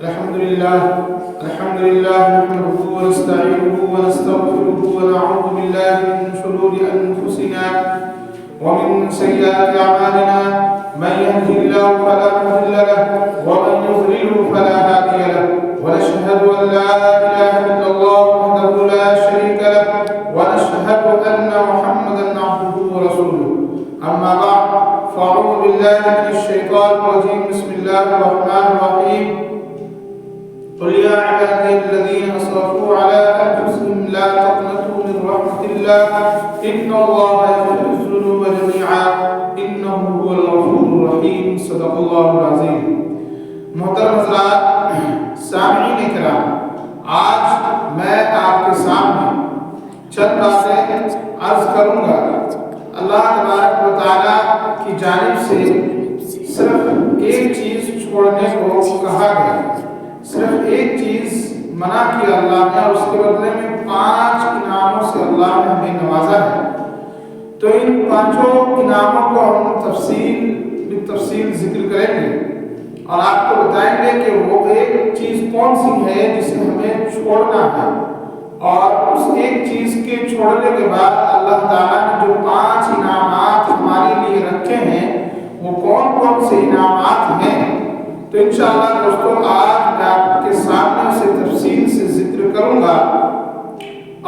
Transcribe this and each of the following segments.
الحمد لله نحمده ونستعينه ونستغفره ونعوذ بالله من شرور أنفسنا ومن سيئات أعمالنا من يهده الله فلا مضل له ومن يضلل فلا هادي له ونشهد أن لا إله إلا الله وحده لا شريك له ونشهد أن محمدا عبده ورسوله أما بعد فأعوذ بالله من الشيطان الرجيم بسم الله الرحمن الرحيم قل يا عبادي الذين أسرفوا على أنفسهم لا تقنطوا من رحمة الله إن الله يغفر الذنوب جميعا إنه هو الغفور الرحيم صدق الله العظيم. محترم حضرات سامعین کرام، آج میں آپ کے سامنے چند باتیں عرض کروں گا. اللہ تبارک و تعالیٰ کی جانب سے صرف ایک چیز چھوڑنے کو کہا گیا، صرف ایک چیز منع کیا اللہ نے، اور اس کے بدلے میں 5 انعاموں سے اللہ نے ہمیں نوازا ہے. تو ان 5 انعاموں کو ہم تفصیل ذکر کریں گے اور آپ کو بتائیں گے کہ وہ ایک چیز کون سی ہے جسے ہمیں چھوڑنا ہے، اور اس ایک چیز کے چھوڑنے کے بعد اللہ تعالیٰ نے جو 5 انعامات ہمارے لیے رکھے ہیں وہ کون کون سے انعامات ہیں. تو انشاءاللہ دوستو آج میں آپ کے سامنے اسے تفصیل سے ذکر کروں گا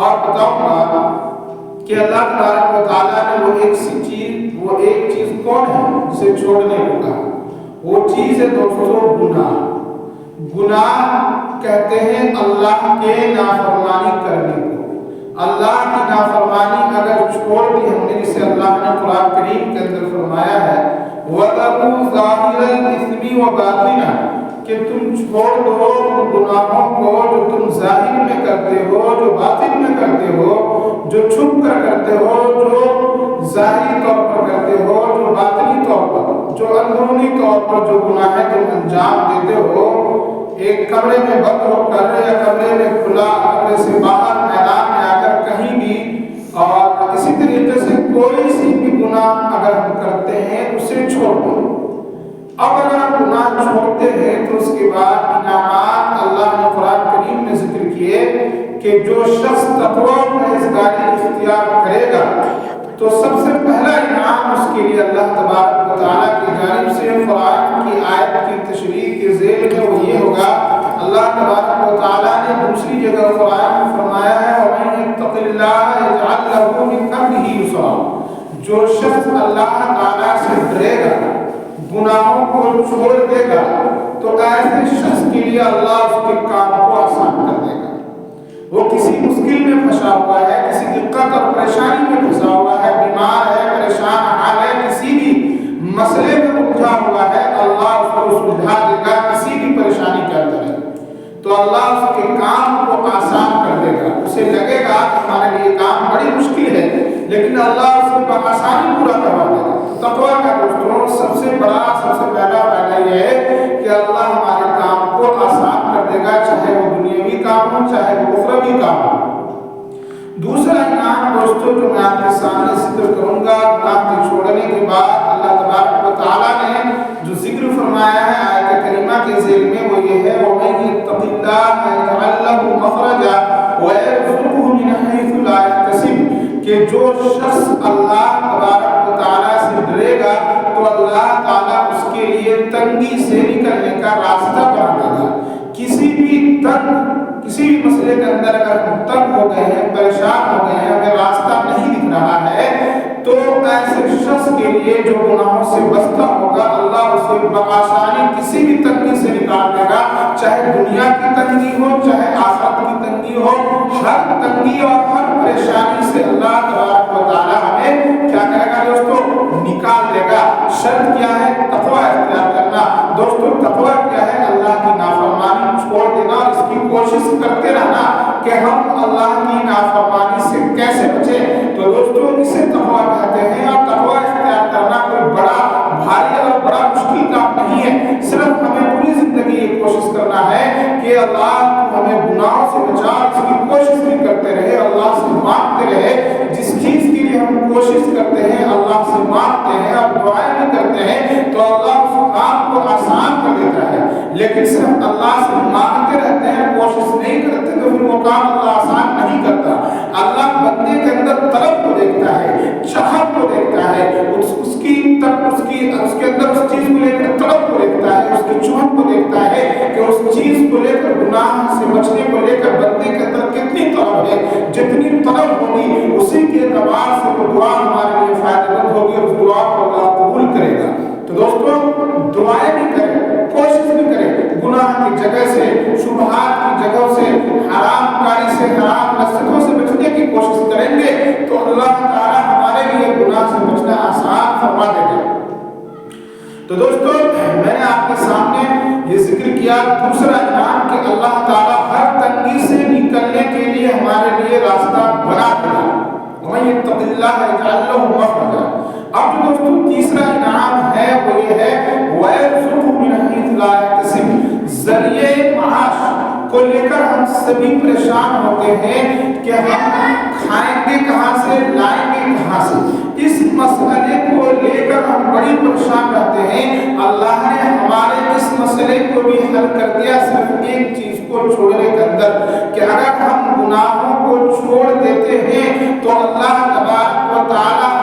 اور بتاؤں گا کہ اللہ تبارک و تعالیٰ نے وہ ایک چیز کون ہے جسے چھوڑنے کو کہا. وہ چیز ہے دوستو گناہ کہتے ہیں اللہ کے نافرمانی کرنے کو. اللہ کی نافرمانی اگر چھوڑ دی ہم نے، جسے اللہ نے قرآن کریم کے اندر فرمایا ہے وَذَرُوا ظَاهِرَ الْإِثْمِ وَبَاطِنَهُ، کہ تم چھوڑ دو گناہوں کو جو تم ظاہر میں کرتے ہو، جو باطن میں کرتے ہو، جو چھپ کر کرتے ہو، جو ظاہری طور پر کرتے ہو، جو باطنی طور پر، جو اندرونی طور پر جو گناہ ہے تم انجام دیتے ہو، ایک کمرے میں بند ہو کر یا کمرے میں کھلا، کمرے سے باہر میدان میں آ کر کہیں بھی، اور اسی طریقے سے کوئی سی بھی گناہ اگر ہم کرتے ہیں اسے چھوڑ دو. اب اگر ہم گناہ چھوڑتے ہیں تو اس کے بعد انعامات اللہ نے قرآن کریم میں ذکر کیے کہ جو شخص تقوی و پرہیزگاری اختیار کرے گا تو سب سے پہلا انعام اس کے لیے اللہ تبارک و تعالیٰ کی جانب سے قرآن کی آیت کی تشریح کے ذیل میں وہ یہ ہوگا. اللہ تبارک و تعالیٰ نے دوسری جگہ قرآن میں فرمایا ہے وَمَن يَتَّقِ اللَّهَ يَجْعَلْ لَهُ مِنْ أَمْرِهِ يُسْرًا، جو شخص اللہ تعالیٰ سے ڈرے گا، گناہوں کو چھوڑ دے گا، تو ایسے شخص کے لیے اللہ اس کے کام کو آسان کر دے گا. وہ کسی مشکل میں پھنسا ہوا ہے، کسی دقت اور پریشانی میں پھنسا ہوا ہے، بیمار ہے، پریشان حال ہے، کسی بھی مسئلے میں الجھا ہوا ہے، اللہ اس کو سلجھا دے گا. کسی بھی پریشانی کے اندر ہے تو اللہ اس کے کام کو آسان کر دے گا. اسے لگے گا کہ ہمارے لیے کام بڑی مشکل ہے، لیکن اللہ اس کو بآسانی پورا کروا دے گا. تقویٰ کا دوستوں سب سے پہلا فائدہ یہ ہے کہ اللہ ہمارے کام کو آسان کر دے گا، چاہے وہ دنیاوی کام ہو چاہے وہ اخروی کام ہو. دوسرا انعام دوستوں جو میں آپ کے سامنے ذکر کروں گا گناہ کے چھوڑنے کے بعد اللہ تبارک و تعالیٰ نے جو ذکر فرمایا ہے آیت کریمہ کے ذیل میں وہ یہ ہے وَمَن يَتَّقِ اللَّهَ يَجْعَل لَّهُ مَخْرَجًا وَيَرْزُقْهُ مِنْ حَيْثُ لَا يَحْتَسِبُ، کہ جو شخص اللہ تبارک و تعالیٰ سے ڈرے گا تو اللہ تعالیٰ اس کے لیے تنگی سے نکلنے کا راستہ بنا دے گا. کسی بھی مسئلے کے اندر اگر ہم تنگ ہو گئے ہیں، پریشان ہو گئے ہیں، ہمیں راستہ نہیں دکھ رہا ہے، تو ایسے شخص کے لیے جو گناہوں سے بچتا ہوگا اللہ اسے بآسانی کسی بھی تنگی سے نکال دے گا. چاہے دنیا کی تنگی ہو چاہے آخرت کی تنگی ہو، ہر تنگی اور ہر پریشانی سے اللہ تبارک و تعالیٰ ہمیں کیا کرے گا دوستو؟ نکال دے گا. شرط کیا ہے؟ تقویٰ اختیار کرنا. دوستو تقویٰ کیا ہے؟ اللہ کی نافرمانی چھوڑ دینا اور اس کی کوشش کرتے رہنا کہ ہم اللہ کی نافرمانی سے کیسے بچیں. تو دوستو اسے تقویٰ کہتے ہیں، اور تقویٰ اختیار کرنا کوئی بڑا بھاری اور بڑا مشکل کام نہیں ہے. صرف ہمیں پوری زندگی یہ کوشش کرنا ہے کہ اللہ ہمیں گناہوں سے بچا، اس کی کوشش بھی کرتے رہے، اللہ سے مانگتے رہے. جس چیز کے لیے ہم کوشش کرتے ہیں اللہ سے مانگتے ہیں اور دعائیں بھی کرتے ہیں تو اللہ اس کام کو آسان کر دیتا ہے. لیکن صرف اللہ سے مانگتے رہتے ہیں، کوشش نہیں کرتے، تو پھر وہ کام اللہ آسان نہیں کرتا۔ اللہ بندے کے اندر طلب کو دیکھتا ہے، چاہت کو دیکھتا ہے، اس کے اندر اس چیز کو لے کر طلب کو دیکھتا ہے، اس کی چوہت کو دیکھتا ہے کہ اس چیز کو لے کر، گناہ سے بچنے کو لے کر بندے کے اندر کتنی طلب ہے۔ جتنی طلب ہوگی اسی کے اعتبار سے وہ دعا ہمارے لیے فائدہ مند ہوگی، اور اس دعا کو اللہ قبول کرے گا۔ تو دوستوں، دعائیں بھی کریں، کوشش بھی کریں، گناہ کی جگہ سے، شبہات کی جگہوں سے، حرام کاری سے، حرام لذتوں سے بچنے کی کوشش کریں گے تو اللہ تعالیٰ ہمارے لیے گناہ سے بچنا آسان فرما دے گا۔ تو دوستو، میں نے آپ کے سامنے یہ ذکر کیا دوسرا انعام کہ اللہ تعالیٰ ہر تنگی سے نکلنے کے لیے ہمارے لیے راستہ بنا دے گا۔ وَمَن يَتَّقِ اللَّهَ يَجْعَل لَّهُ مَخْرَجًا۔ اب جو دوستو تیسرا انعام ہے وہ یہ ہے وَيَرْزُقْهُ مِنْ حَيْثُ لَا يَحْتَسِبُ۔ ذریعے معاش کو لے کر ہم سبھی پریشان ہوتے ہیں کہ ہم کھائیں گے کہاں سے، لائیں گے کہاں سے۔ اس مسئلے کو لے کر ہم بڑی پریشان رہتے ہیں۔ اللہ نے ہمارے اس مسئلے کو بھی حل کر دیا صرف ایک چیز کو چھوڑنے کے اندر، کہ اگر ہم گناہوں کو چھوڑ دیتے ہیں تو اللہ تبارک و تعالی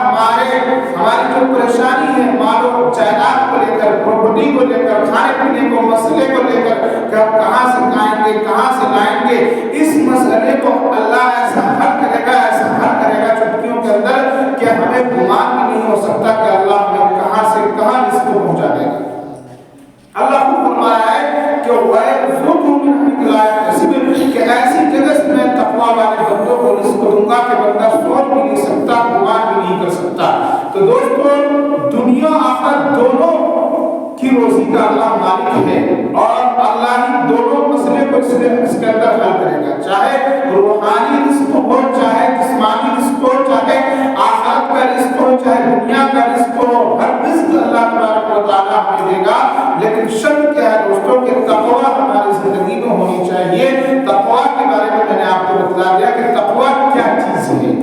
ہماری جو پریشانی ہے مال و جائیداد کو لے کر، پراپرٹی کو لے کر، کھانے پینے کو، مسئلے کو لے کر کہ ہم کہاں سے کھائیں گے، کہاں سے لائیں گے، اس مسئلے کو اللہ ایسا حل کرے گا، ایسا حل کرے گا چٹکیوں کے اندر کہ ہمیں گمان بھی نہیں ہو سکتا کہ اللہ ہمیں کہاں سے کہاں اس کو پہنچا دے گا۔ اللہ کو فرمایا ہے کہ وَيَرْزُقْهُ مِنْ حَيْثُ لَا يَحْتَسِبُ، کہ ایسی جگہ سے میں تقویٰ والے بندوں کو رزق دوں گا کہ بندہ سوچ بھی نہیں سکتا، گمان بھی نہیں کر سکتا۔ تو دوستو، دنیا آخرت دونوں کی روزی کا اللہ مالک ہے، اور اللہ ہی دونوں مسئلے کو اس کے اندر حل کرے گا، چاہے روحانی رزق ہو، چاہے جسمانی رزق ہو، چاہے آخرت کا رزق ہو، چاہے دنیا کا رزق ہو، ہر رزق اللہ تبارک و تعالیٰ ہمیں دے گا۔ لیکن شرط کیا ہے دوستوں کہ تقویٰ ہماری زندگی میں ہونی چاہیے۔ تقویٰ کے بارے میں میں نے آپ کو بتلا دیا کہ تقویٰ کیا چیز ہے۔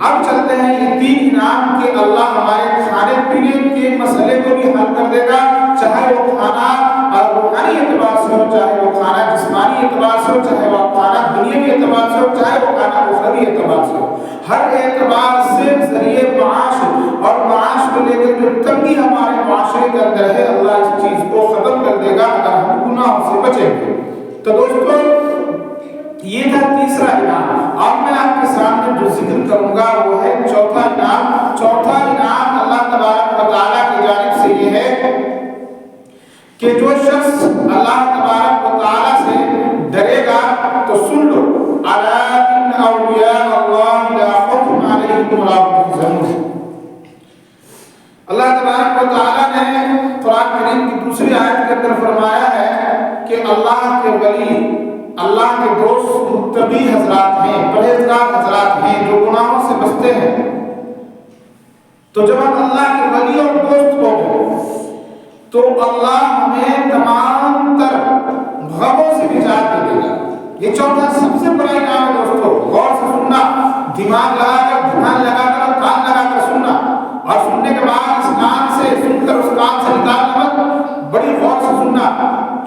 اب چلتے ہیں یہ تین انعام کہ اللہ ہمارے کھانے پینے کے مسئلے کو بھی حل کر دے گا، چاہے وہ کھانا روحانی اعتبار سے ہو، چاہے وہ کھانا جسمانی اعتبار سے ہو، چاہے وہ کھانا دنیاوی اعتبار سے ہو، چاہے وہ کھانا اخروی اعتبار سے ہو، ہر اعتبار سے ذریعے معاش اور معاش کو لے کر جو تنگی ہمارے معاشرے کے اندر ہے اللہ اس چیز کو ختم کر دے گا اگر ہم گناہوں سے بچیں گے۔ تو دوستو، یہ تھا تیسرا انعام۔ اب میں آپ کے سامنے جو ذکر کروں گا وہ ہے چوتھا انعام۔ چوتھا انعام اللہ تبارک و تعالیٰ کی جانب سے یہ ہے کہ جو شخص اللہ تبارک و تعالیٰ سے ڈرے گا تو سن لو، الا ان اولیاء اللہ لا خوف علیہم ولا هم يحزنون۔ اللہ تبارک و تعالیٰ نے قرآن کریم کی دوسری آیت کے اندر فرمایا ہے کہ اللہ کے ولی، اللہ کے دوست متقی حضرات ہیں، پرہیزگار حضرات ہیں جو گناہوں سے بچتے ہیں۔ تو جب ہم اللہ کے ولی اور دوست ہو گئے تو اللہ ہمیں تمام تر غموں سے نجات دے گا۔ یہ چوتھا سب سے بڑا انعام ہے دوستو، غور سے سننا، دماغ لگا کر، دھیان لگا کر، کان لگا کر سننا، اور سننے کے بعد اس کان سے سن کر اس کان سے نکالنا مت، بڑی غور سے سننا۔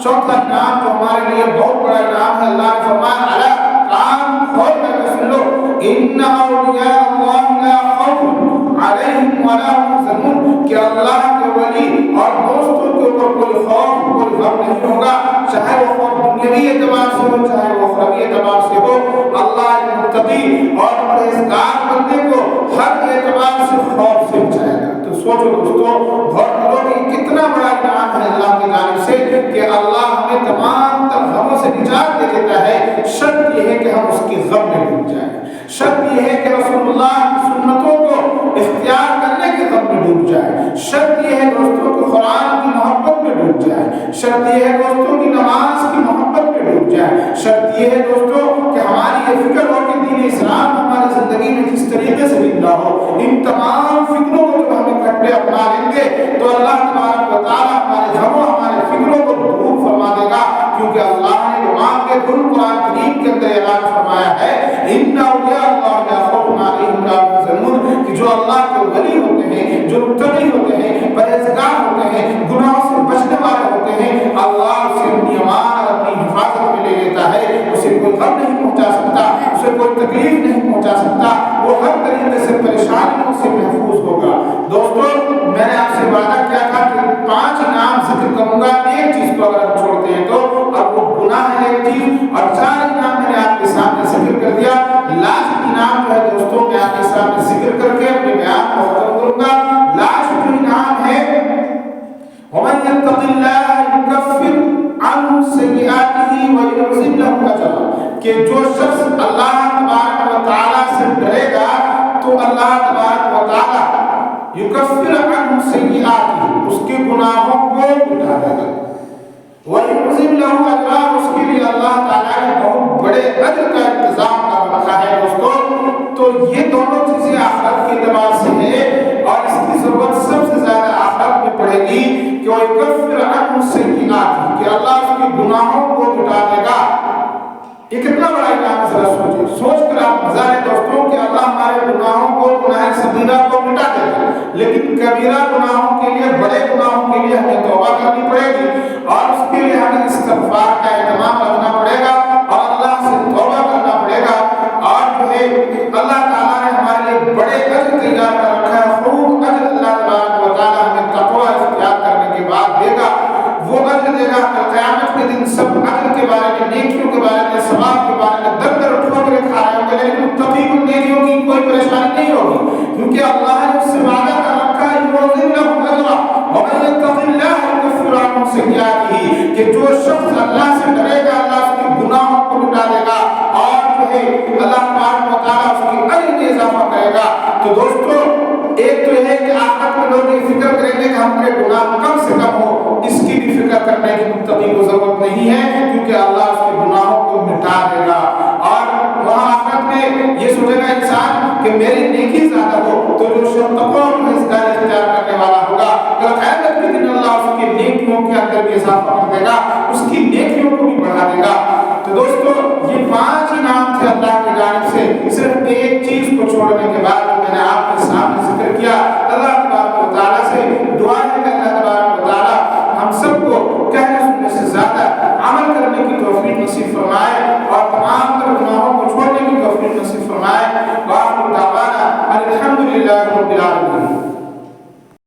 چوتھا انعام جو ہمارے لیے بہت بڑا انعام ہے، اللہ نے فرمایا اعلیٰ کان کھول کر سن لو، ان اولیاء اللہ لا خوف علیہم ولا هم يحزنون، کہ اللہ کے ولی اور دوستوں کے اوپر کوئی خوف، کوئی غم نہیں ہوگا، چاہے وہ خوف دنیاوی اعتبار سے ہو، چاہے وہ اخروی اعتبار سے ہو۔ اللہ متقی اور پرہیزگار بندے کو ہر اعتبار سے خوف سے بچائے گا۔ تو سوچو دوستو، غور کرو کہ کتنا بڑا انعام ہے اللہ کی جانب سے کہ اللہ ہمیں تمام تر غموں سے نجات دے دیتا ہے۔ شرط یہ ہے کہ ہم اس کی غم میں ڈوب جائیں، شرط یہ ہے کہ رسول اللہ کی سنتوں کو اختیار کرنے کے غم میں ڈوب جائیں، شرط یہ ہے دوستوں کہ قرآن کی محبت میں ڈوب جائیں، شرط یہ ہے دوستوں کی نماز کی محبت میں ڈوب جائیں، شرط یہ ہے دوستوں کہ ہماری یہ فکر ہو کہ دین اسلام ہماری زندگی میں کس طریقے سے زندہ ہو۔ ان تمام فکروں کو جب ہم اکٹھے اپنا لیں گے تو اللہ تبارک و تعالیٰ ہمارے غموں، ہمارے فکروں کو دور فرما دے گا، کیونکہ اللہ نے قرآن کے قرآن کریم کے اندر اعلان فرمایا ہے ان اولیاء اللہ لا خوف علیہم ولا هم يحزنون، کہ جو اللہ کے ولی ہوتے ہیں، جو متقی ہوتے ہیں، پرہیزگار ہوتے ہیں، گناہوں سے بچنے والے ہوتے ہیں، اللہ سے اور 4 انعام میں نے آپ کے سامنے ذکر کر دیا. لاسٹ انعام جو ہے دوستوں میں آپ کے سامنے ذکر کر کے اپنے بیان کو ختم کروں گا. لاسٹ جو انعام ہے وَمَن يَتَّقِ اللَّهَ يُكَفِّرْ عَنْهُ سَيِّئَاتِهِ وَيُعْظِمْ لَهُ أَجْرًا, کہ جو شخص اللہ تبارک و تعالیٰ سے ڈرے گا تو اللہ تبارک و تعالیٰ یکفر عنہ سیئاتہ, اس کے گناہوں کو مٹا دے گا. وَيُعْظِمْ لَهُ أَجْرًا, اس کے لیے اللہ تعالیٰ نے بہت بڑے اجر کا انتظام کر رکھا ہے دوستوں. تو یہ دونوں چیزیں آخرت کے اعتبار سے ہیں اور اس کی ضرورت سب سے زیادہ آخرت میں پڑے گی کہ وَيُكَفِّرْ عَنْهُ سَيِّئَاتِهِ, کہ اللہ اس کے گناہوں کو مٹا دے گا. یہ کتنا بڑا انعام ہے, ذرا سوچیں, سوچ کر آپ مزہ لیں دوستوں کہ اللہ ہمارے گناہوں کو, گناہ صغیرہ کو مٹا دے گا, لیکن کبیرہ گناہوں کے لیے, بڑے گناہوں کے لیے ہمیں توبہ کرنی پڑے گی اور اس کے لیے ہمیں استغفار کا اہتمام رکھنا پڑے گا اور اللہ سے توبہ کرنا پڑے گا. اور جو ہے اللہ تعالیٰ نے ہمارے لیے بڑے اجر تیار کر رکھا ہے, خوب اجر اللہ تبارک و تعالیٰ ہمیں تقویٰ اختیار کرنے کے بعد دے گا. وہ اجر دے گا قیامت کے دن. سب اجر کے بارے میں, نیکیوں کے بارے میں, ثواب کے بارے میں در در ٹھوکریں کھا رہے ہوں گے, لیکن متقی کو نیکیوں کی کوئی پریشانی نہیں ہوگی, کیونکہ اللہ نے اس سے وعدہ کر رکھا ہے یُعْظِمْ لَهُ أَجْرًا وَمَن يَتَّقِ اللَّهَ يُكَفِّرْ عَنْهُ سَيِّئَاتِهِ, کہ جو شخص اللہ سے ڈرے گا اللہ اس کے گناہوں کو مٹا دے گا اور جو ہے اللہ تبارک و تعالیٰ اس کی اجر میں اضافہ کرے گا. تو دوستو, ایک تو یہ ہے کہ آخرت میں لوگ یہ فکر کریں گے کہ ہمارے گناہ کم سے کم ہو, اس کی بھی فکر کرنے کی متقی کو ضرورت نہیں ہے, کیونکہ اللہ اس کے گناہوں کو مٹا دے گا. اور وہاں آخرت میں یہ سوچے گا انسان کہ میری نیکی زیادہ